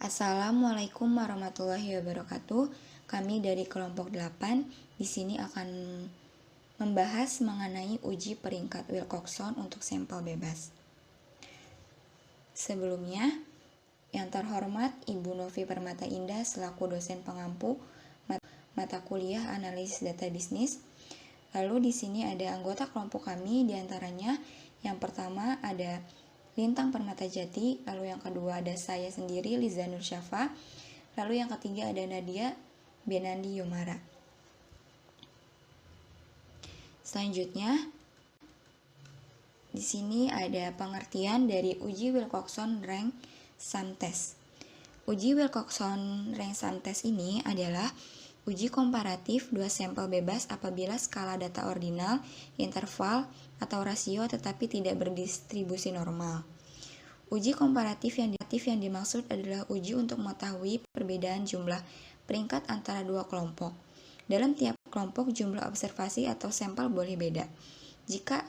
Assalamualaikum warahmatullahi wabarakatuh. Kami dari kelompok 8 di sini akan membahas mengenai uji peringkat Wilcoxon untuk sampel bebas. Sebelumnya, yang terhormat Ibu Novi Permata Indah selaku dosen pengampu mata kuliah analisis data bisnis. Lalu di sini ada anggota kelompok kami, diantaranya yang pertama ada Lintang Permata Jati, lalu yang kedua ada saya sendiri Liza Nur Syafa, lalu yang ketiga ada Nadia Benandi Yomara. Selanjutnya, di sini ada pengertian dari uji Wilcoxon Rank Sum Test. Uji Wilcoxon Rank Sum Test ini adalah uji komparatif dua sampel bebas apabila skala data ordinal, interval, atau rasio tetapi tidak berdistribusi normal. Uji komparatif yang dimaksud adalah uji untuk mengetahui perbedaan jumlah peringkat antara dua kelompok. Dalam tiap kelompok jumlah observasi atau sampel boleh beda. Jika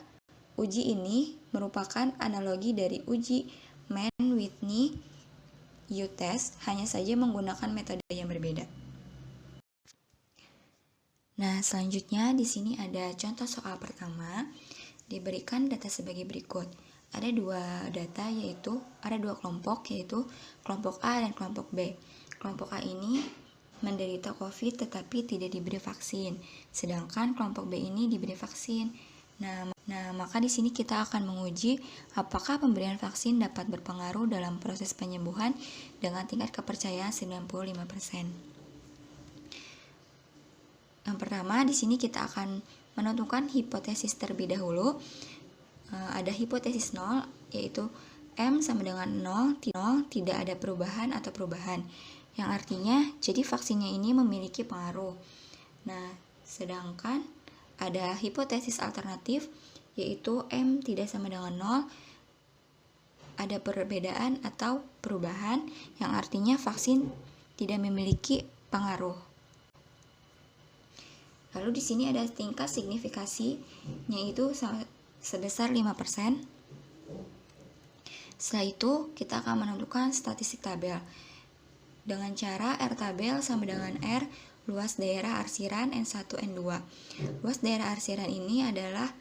uji ini merupakan analogi dari uji Mann-Whitney-U test, hanya saja menggunakan metode yang berbeda. Nah, selanjutnya di sini ada contoh soal pertama. Diberikan data sebagai berikut. Ada dua kelompok, yaitu kelompok A dan kelompok B. Kelompok A ini menderita COVID tetapi tidak diberi vaksin, sedangkan kelompok B ini diberi vaksin. Nah, maka di sini kita akan menguji apakah pemberian vaksin dapat berpengaruh dalam proses penyembuhan dengan tingkat kepercayaan 95%. Yang pertama, di sini kita akan menentukan hipotesis terlebih dahulu. Ada hipotesis 0, yaitu M sama dengan 0, tidak ada perubahan atau perubahan. Yang artinya, jadi vaksinnya ini memiliki pengaruh. Nah, sedangkan ada hipotesis alternatif, yaitu M tidak sama dengan 0, ada perbedaan atau perubahan, yang artinya vaksin tidak memiliki pengaruh. Lalu di sini ada tingkat signifikasinya itu sebesar 5%. Setelah itu, kita akan menentukan statistik tabel. Dengan cara R tabel sama dengan R luas daerah arsiran N1, N2. Luas daerah arsiran ini adalah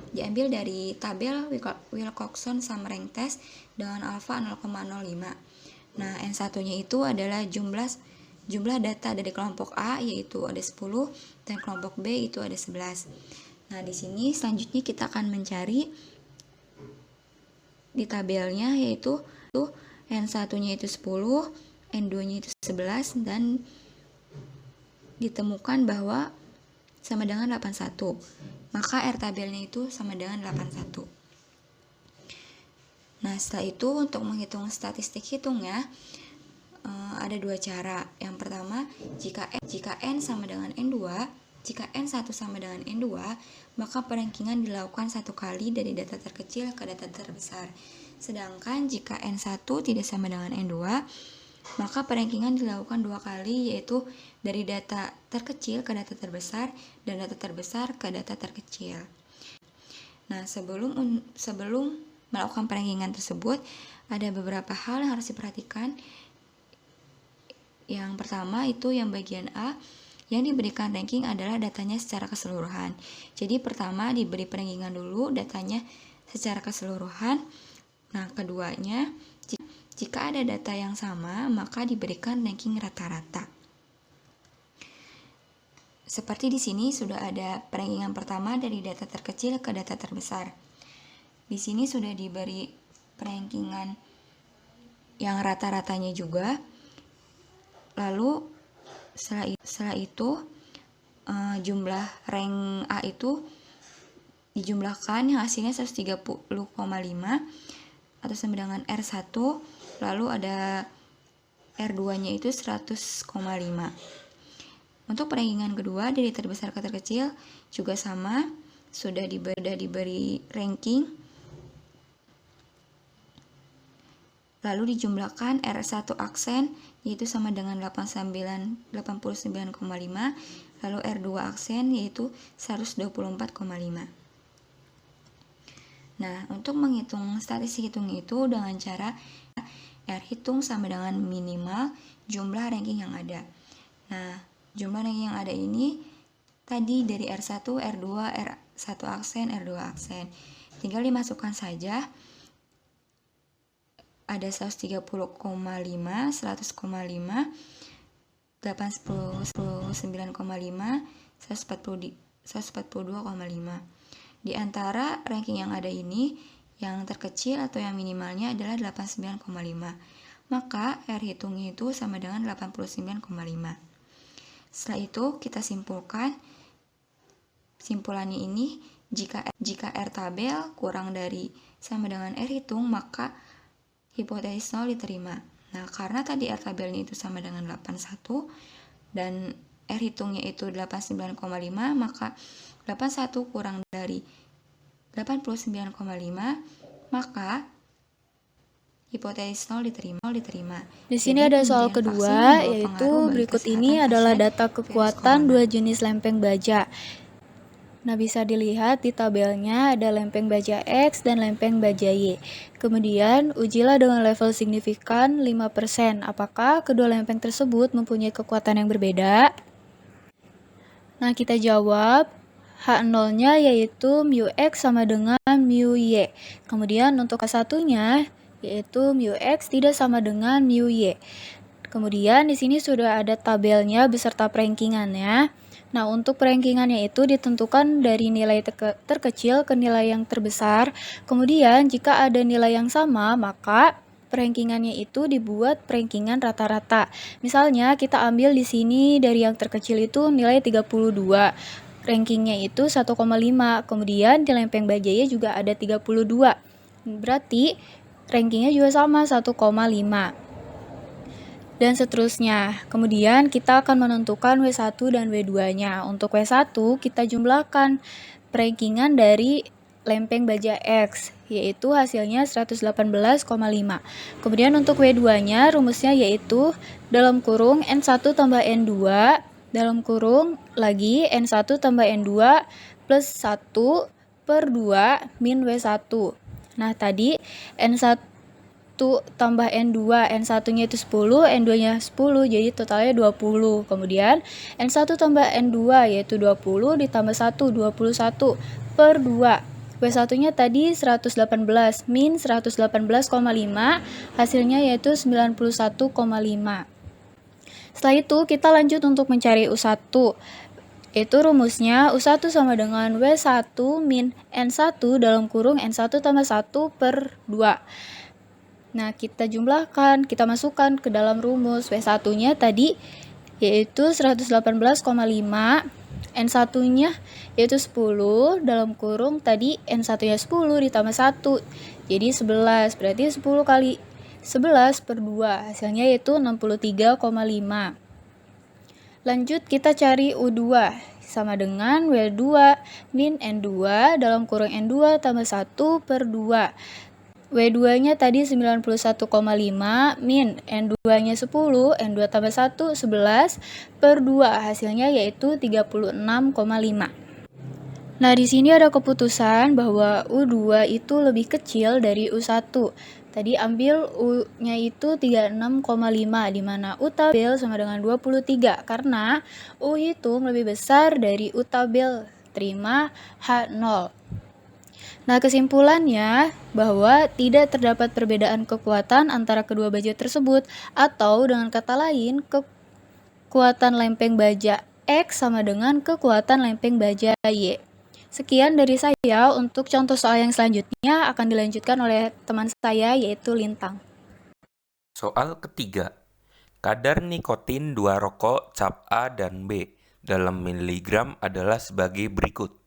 diambil dari tabel Wilcoxon Sum Rank Test dengan alfa 0,05. Nah, N1-nya itu adalah jumlah data dari kelompok A, yaitu ada 10, dan kelompok B itu ada 11. Nah, di sini selanjutnya kita akan mencari di tabelnya, yaitu N1-nya itu 10, N2-nya itu 11, dan ditemukan bahwa sama dengan 81. Maka R tabelnya itu sama dengan 81. Nah, setelah itu untuk menghitung statistik hitungnya, ada dua cara. Yang pertama, jika N sama dengan N2, jika N1 sama dengan N2, maka perankingan dilakukan satu kali dari data terkecil ke data terbesar. Sedangkan jika N1 tidak sama dengan N2, maka perankingan dilakukan dua kali, yaitu dari data terkecil ke data terbesar dan data terbesar ke data terkecil. Nah, sebelum melakukan perankingan tersebut, ada beberapa hal yang harus diperhatikan. Yang pertama itu yang bagian A, yang diberikan ranking adalah datanya secara keseluruhan. Jadi pertama diberi perankingan dulu datanya secara keseluruhan. Nah, keduanya, jika ada data yang sama, maka diberikan ranking rata-rata. Seperti di sini sudah ada perankingan pertama dari data terkecil ke data terbesar. Di sini sudah diberi perankingan yang rata-ratanya juga. Lalu setelah itu jumlah rank A itu dijumlahkan, yang hasilnya 130,5 atau sama dengan R1, lalu ada R2-nya itu 100,5. Untuk perankingan kedua dari terbesar ke terkecil juga sama, sudah diberi ranking, lalu dijumlahkan R1 aksen, yaitu sama dengan 89,5, lalu R2 aksen, yaitu 124,5. Nah, untuk menghitung statistik hitung itu dengan cara R hitung sama dengan minimal jumlah ranking yang ada. Nah, jumlah ranking yang ada ini tadi dari R1, R2, R1 aksen, R2 aksen. Tinggal dimasukkan saja. Ada 130,5, 100,5, 89,5, 142,5. Di antara ranking yang ada ini, yang terkecil atau yang minimalnya adalah 89,5. Maka R hitungnya itu sama dengan 89,5. Setelah itu kita simpulkan. Simpulannya ini, jika R tabel kurang dari sama dengan R hitung, maka hipotesis 0 diterima. Nah, karena tadi R tabelnya itu sama dengan 81 dan R hitungnya itu 89,5, maka 81 kurang dari 89,5, maka hipotesis 0 diterima. Di sini ada soal kedua, yaitu berikut ini adalah data kekuatan dua jenis lempeng baja. Nah, bisa dilihat di tabelnya ada lempeng baja X dan lempeng baja Y. Kemudian, ujilah dengan level signifikan 5%. Apakah kedua lempeng tersebut mempunyai kekuatan yang berbeda? Nah, kita jawab. H0-nya yaitu mu X sama dengan mu Y. Kemudian untuk K1-nya yaitu mu X tidak sama dengan mu Y. Kemudian di sini sudah ada tabelnya beserta perankingannya. Nah, untuk perankingannya itu ditentukan dari nilai terkecil ke nilai yang terbesar. Kemudian jika ada nilai yang sama, maka perankingannya itu dibuat perankingan rata-rata. Misalnya kita ambil di sini dari yang terkecil itu nilai 32. Rankingnya itu 1,5. Kemudian di lempeng bajanya juga ada 32. Berarti rankingnya juga sama 1,5. Dan seterusnya. Kemudian kita akan menentukan W1 dan W2-nya. Untuk W1 kita jumlahkan perankingan dari lempeng baja X, yaitu hasilnya 118,5. Kemudian untuk W2-nya rumusnya yaitu dalam kurung N1 tambah N2 dalam kurung lagi N1 tambah N2 plus 1 per 2 min W1. Nah, tadi N1 tambah N2, N1-nya itu 10, N2-nya 10, jadi totalnya 20. Kemudian N1 tambah N2 yaitu 20 ditambah 1, 21 per 2. W1-nya tadi 118 min 118,5, hasilnya yaitu 91,5. Setelah itu kita lanjut untuk mencari U1. Itu rumusnya U1 sama dengan W1 min N1 dalam kurung N1 tambah 1 per 2. Nah, kita jumlahkan, kita masukkan ke dalam rumus. W1-nya tadi yaitu 118,5, N1-nya yaitu 10, dalam kurung tadi N1-nya 10 ditambah 1, jadi 11, berarti 10 kali 11 per 2, hasilnya yaitu 63,5. Lanjut kita cari U2, sama dengan W2 min N2 dalam kurung N2 tambah 1 per 2. W2-nya tadi 91,5 min N2-nya 10, N2 tambah 1, 11 per 2, hasilnya yaitu 36,5. Nah, di sini ada keputusan bahwa U2 itu lebih kecil dari U1. Tadi ambil U-nya itu 36,5, di mana U tabel sama dengan 23, karena U hitung lebih besar dari U tabel, terima H0. Nah, kesimpulannya bahwa tidak terdapat perbedaan kekuatan antara kedua baja tersebut, atau dengan kata lain, kekuatan lempeng baja X sama dengan kekuatan lempeng baja Y. Sekian dari saya. Untuk contoh soal yang selanjutnya akan dilanjutkan oleh teman saya, yaitu Lintang. Soal ketiga. Kadar nikotin 2 rokok cap A dan B dalam miligram adalah sebagai berikut.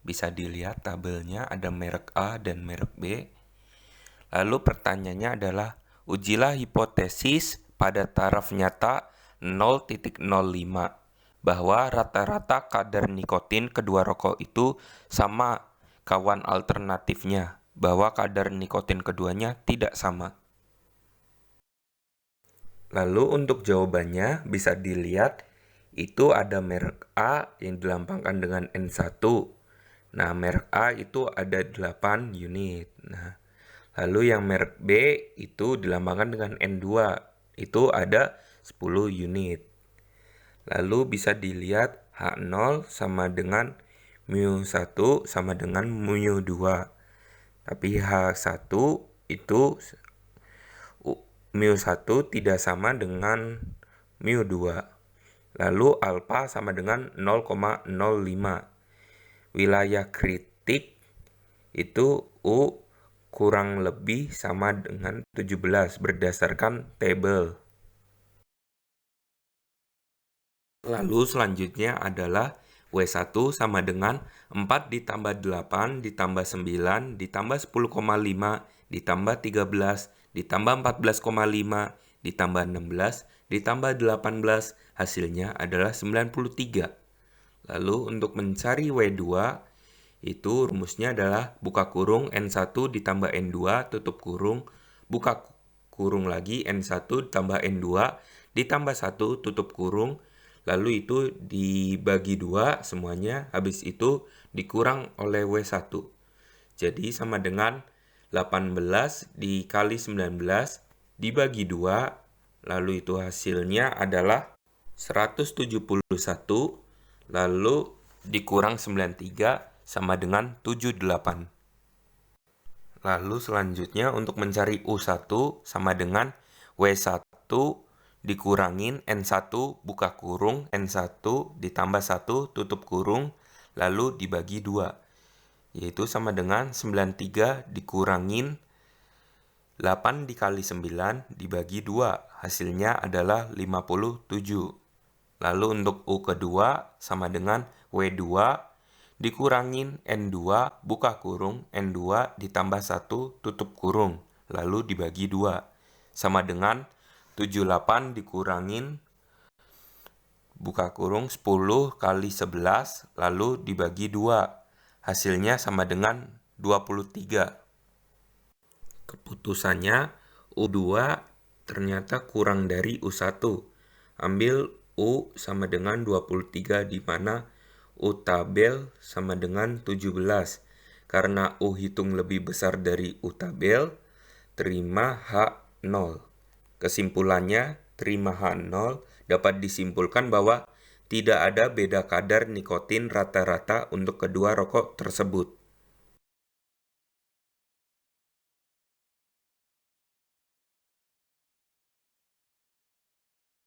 Bisa dilihat tabelnya ada merek A dan merek B. Lalu pertanyaannya adalah, ujilah hipotesis pada taraf nyata 0,05 bahwa rata-rata kadar nikotin kedua rokok itu sama. Kawan alternatifnya bahwa kadar nikotin keduanya tidak sama. Lalu untuk jawabannya bisa dilihat itu ada merek A yang dilambangkan dengan N1. Nah, merek A itu ada 8 unit. Nah, Lalu yang merek B itu dilambangkan dengan N2, itu ada 10 unit. Lalu bisa dilihat H0 sama dengan mu1 sama dengan mu2. Tapi H1 itu mu1 tidak sama dengan mu2. Lalu alfa sama dengan 0,05. Wilayah kritik itu U kurang lebih sama dengan 17 berdasarkan tabel. Lalu selanjutnya adalah W1 sama dengan 4 ditambah 8 ditambah 9 ditambah 10,5 ditambah 13 ditambah 14,5 ditambah 16 ditambah 18, hasilnya adalah 93. Lalu untuk mencari W2, itu rumusnya adalah buka kurung N1 ditambah N2 tutup kurung, buka kurung lagi N1 ditambah N2 ditambah 1 tutup kurung, lalu itu dibagi 2 semuanya, habis itu dikurang oleh W1. Jadi sama dengan 18 dikali 19 dibagi 2, lalu itu hasilnya adalah 171, lalu dikurang 93 sama dengan 78. Lalu selanjutnya untuk mencari U1 sama dengan W1 dikurangin N1 buka kurung N1 ditambah 1 tutup kurung, lalu dibagi 2. Yaitu sama dengan 93 dikurangin 8 dikali 9 dibagi 2, hasilnya adalah 57. Lalu untuk U kedua sama dengan W2 dikurangin N2 buka kurung N2 ditambah 1 tutup kurung, lalu dibagi 2. Sama dengan 78 dikurangin buka kurung 10 kali 11 lalu dibagi 2. Hasilnya sama dengan 23. Keputusannya U2 ternyata kurang dari U1. Ambil U sama dengan 23 di mana U tabel sama dengan 17. Karena U hitung lebih besar dari U tabel, terima H0. Kesimpulannya, terima H0 dapat disimpulkan bahwa tidak ada beda kadar nikotin rata-rata untuk kedua rokok tersebut.